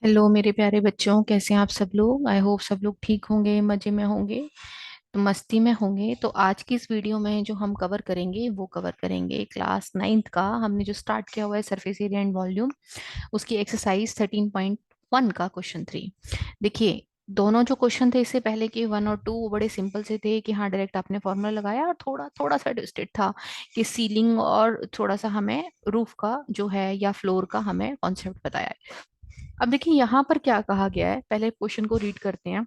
Hello मेरे प्यारे बच्चों, कैसे हैं आप सब लोग। आई होप सब लोग ठीक होंगे, मजे में होंगे, तो मस्ती में होंगे। तो आज की इस वीडियो में जो हम कवर करेंगे वो कवर करेंगे क्लास नाइन्थ का। हमने जो स्टार्ट किया हुआ है सरफेस एरिया एंड वॉल्यूम, उसकी एक्सरसाइज 13.1 का क्वेश्चन 3। देखिए, दोनों जो क्वेश्चन थे इससे पहले के 1 और 2 वो बड़े सिंपल से थे कि हाँ डायरेक्ट आपने फॉर्मूला लगाया, और थोड़ा थोड़ा सा ट्विस्टेड था कि सीलिंग और थोड़ा सा हमें रूफ का जो है या फ्लोर का हमें कॉन्सेप्ट बताया है। अब देखिए यहाँ पर क्या कहा गया है, पहले क्वेश्चन को रीड करते हैं।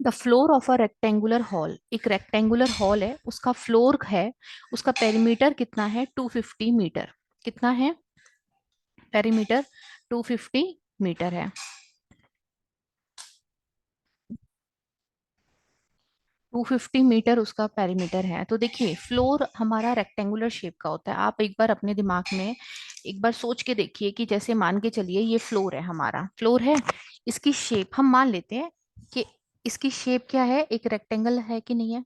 The floor of a rectangular hall, एक रेक्टेंगुलर हॉल है, उसका फ्लोर है, उसका पेरीमीटर कितना है, 250 मीटर। कितना है पेरीमीटर? 250 मीटर है। 250 मीटर उसका पेरीमीटर है। तो देखिए, फ्लोर हमारा रेक्टेंगुलर शेप का होता है। आप एक बार अपने दिमाग में एक बार सोच के देखिए कि जैसे मान के चलिए ये फ्लोर है, हमारा फ्लोर है, इसकी शेप हम मान लेते हैं कि इसकी शेप क्या है, एक रेक्टेंगल है कि नहीं है,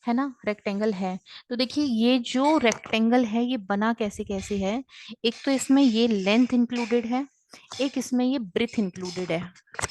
है ना, रेक्टेंगल है। तो देखिए ये जो रेक्टेंगल है ये बना कैसे कैसे है, एक तो इसमें ये लेंथ इंक्लूडेड है, एक इसमें ये ब्रिथ इंक्लूडेड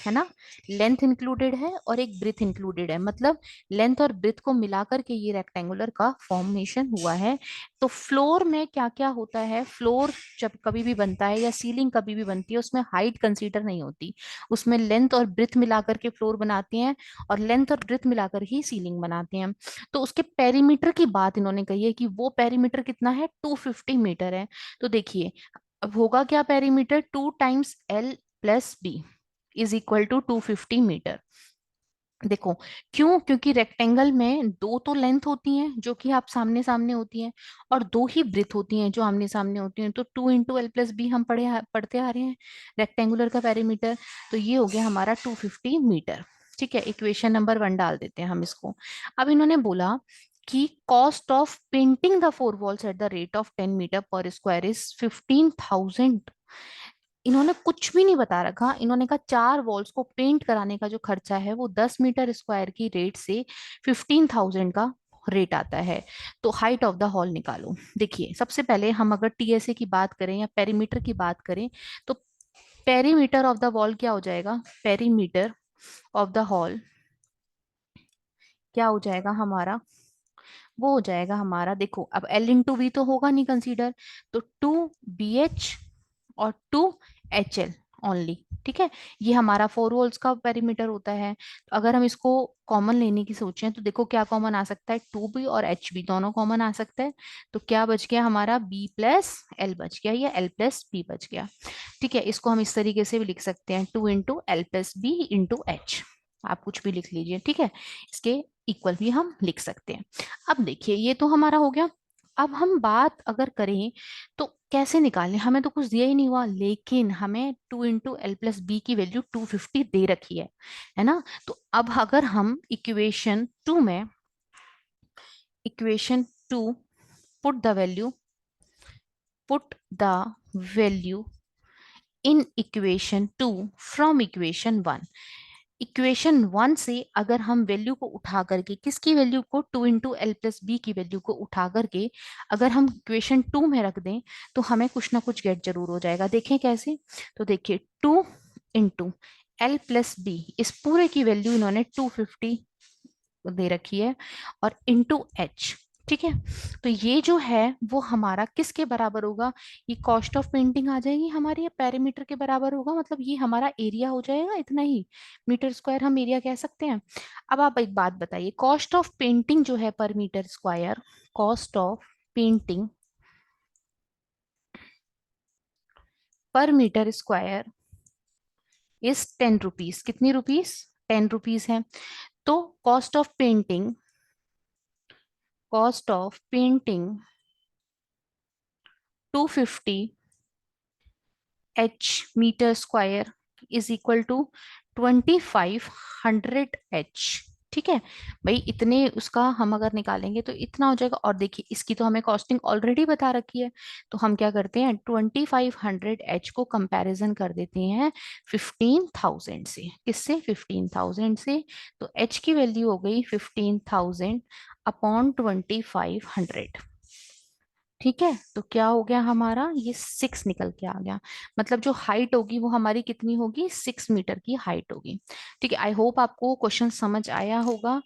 है ना। लेंथ इंक्लूडेड है और एक ब्रिथ इंक्लूडेड है, मतलब लेंथ और ब्रिथ को मिलाकर के ये रेक्टेंगुलर का फॉर्मेशन हुआ है। तो फ्लोर में क्या क्या होता है, फ्लोर जब कभी भी बनता है या सीलिंग कभी भी बनती है उसमें हाइट कंसीडर नहीं होती, उसमें लेंथ और ब्रिथ मिलाकर के फ्लोर बनाती हैं, और लेंथ और ब्रिथ मिलाकर ही सीलिंग बनाते हैं। तो उसके पेरीमीटर की बात इन्होंने कही है कि वो पेरीमीटर कितना है, 250 मीटर है। तो देखिए, अब होगा क्या, perimeter 2 times L+B is equal to 250 metre. देखो, क्यों? क्योंकि रेक्टेंगल में दो तो लेंथ होती हैं जो कि आप सामने सामने होती हैं, और दो ही ब्रिथ होती हैं जो आमने सामने होती हैं। तो 2 × L+B हम पढ़ते आ रहे हैं रेक्टेंगुलर का पेरीमीटर। तो ये हो गया हमारा 250 मीटर। ठीक है, इक्वेशन नंबर 1 डाल देते हैं हम इसको। अब इन्होंने बोला कि cost of painting the four walls at the rate of 10 metre per square is 15,000। इन्होंने कुछ भी नहीं बता रखा, इन्होंने कहा चार वॉल्स को पेंट कराने का जो खर्चा है वो 10 मीटर स्क्वायर की रेट से 15,000 का रेट आता है। तो हाइट ऑफ द हॉल निकालो। देखिए, सबसे पहले हम अगर टीएसए की बात करें या पेरीमीटर की बात करें, तो पेरीमीटर ऑफ द वॉल क्या हो जाएगा, पेरीमीटर ऑफ द हॉल क्या हो जाएगा हमारा, वो हो जाएगा हमारा, देखो अब L × V तो होगा नहीं कंसीडर, तो 2BH और 2HL ओनली। ठीक है, ये हमारा फोर वॉल्स का पेरीमीटर होता है। तो अगर हम इसको कॉमन लेने की सोचें तो देखो क्या कॉमन आ सकता है, 2B और HB दोनों कॉमन आ सकता है। तो क्या बच गया हमारा, B+L बच गया, या L+B बच गया। ठीक है, इसको हम इस तरीके से भी लिख सकते हैं, 2 × L+B × H। आप कुछ भी लिख लीजिए, ठीक है, इसके इक्वल भी हम लिख सकते हैं। अब देखिए, ये तो हमारा हो गया। अब हम बात अगर करें तो कैसे निकालें, हमें तो कुछ दिया ही नहीं हुआ, लेकिन हमें 2 × L+B की वैल्यू 250 दे रखी है ना। तो अब अगर हम equation 2 put the value put the value in equation 2 from equation 1 से अगर हम वैल्यू को उठा करके, किसकी वैल्यू को, 2 × L+B की वैल्यू को उठा करके अगर हम इक्वेशन 2 में रख दें तो हमें कुछ ना कुछ गेट जरूर हो जाएगा। देखें कैसे, तो देखिए 2 × L+B, इस पूरे की वैल्यू इन्होंने 250 दे रखी है, और × H। ठीक है, तो ये जो है वो हमारा किसके बराबर होगा, ये कॉस्ट ऑफ पेंटिंग आ जाएगी हमारी, या पेरीमीटर के बराबर होगा, मतलब ये हमारा एरिया हो जाएगा, इतना ही मीटर स्क्वायर हम एरिया कह सकते हैं। अब आप एक बात बताइए, कॉस्ट ऑफ पेंटिंग जो है per metre square, cost of painting per metre square is 10 rupees. कितनी रुपीज, 10 रुपीज है। तो cost of painting 250 H metre square is equal to 2500 H। ठीक है भाई, इतने उसका हम अगर निकालेंगे तो इतना हो जाएगा। और देखिए, इसकी तो हमें कॉस्टिंग ऑलरेडी बता रखी है, तो हम क्या करते हैं, 2500 H को कंपैरिजन कर देते हैं 15,000 से। किससे, 15,000 से। तो H की वैल्यू हो गई 15,000 अपॉन 2500। ठीक है, तो क्या हो गया हमारा, ये 6 निकल के आ गया। मतलब जो हाइट होगी वो हमारी कितनी होगी, 6 मीटर की हाइट होगी। ठीक है, आई होप आपको क्वेश्चन समझ आया होगा।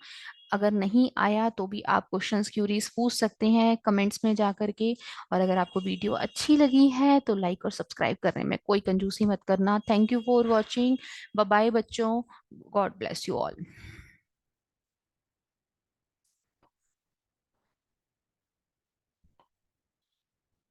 अगर नहीं आया तो भी आप क्वेश्चंस क्यूरीज पूछ सकते हैं कमेंट्स में जा करके। और अगर आपको वीडियो अच्छी लगी है तो लाइक और सब्सक्राइब करने में कोई कंजूसी मत करना। Thank you for watching. Bye bye बच्चों। God bless you all.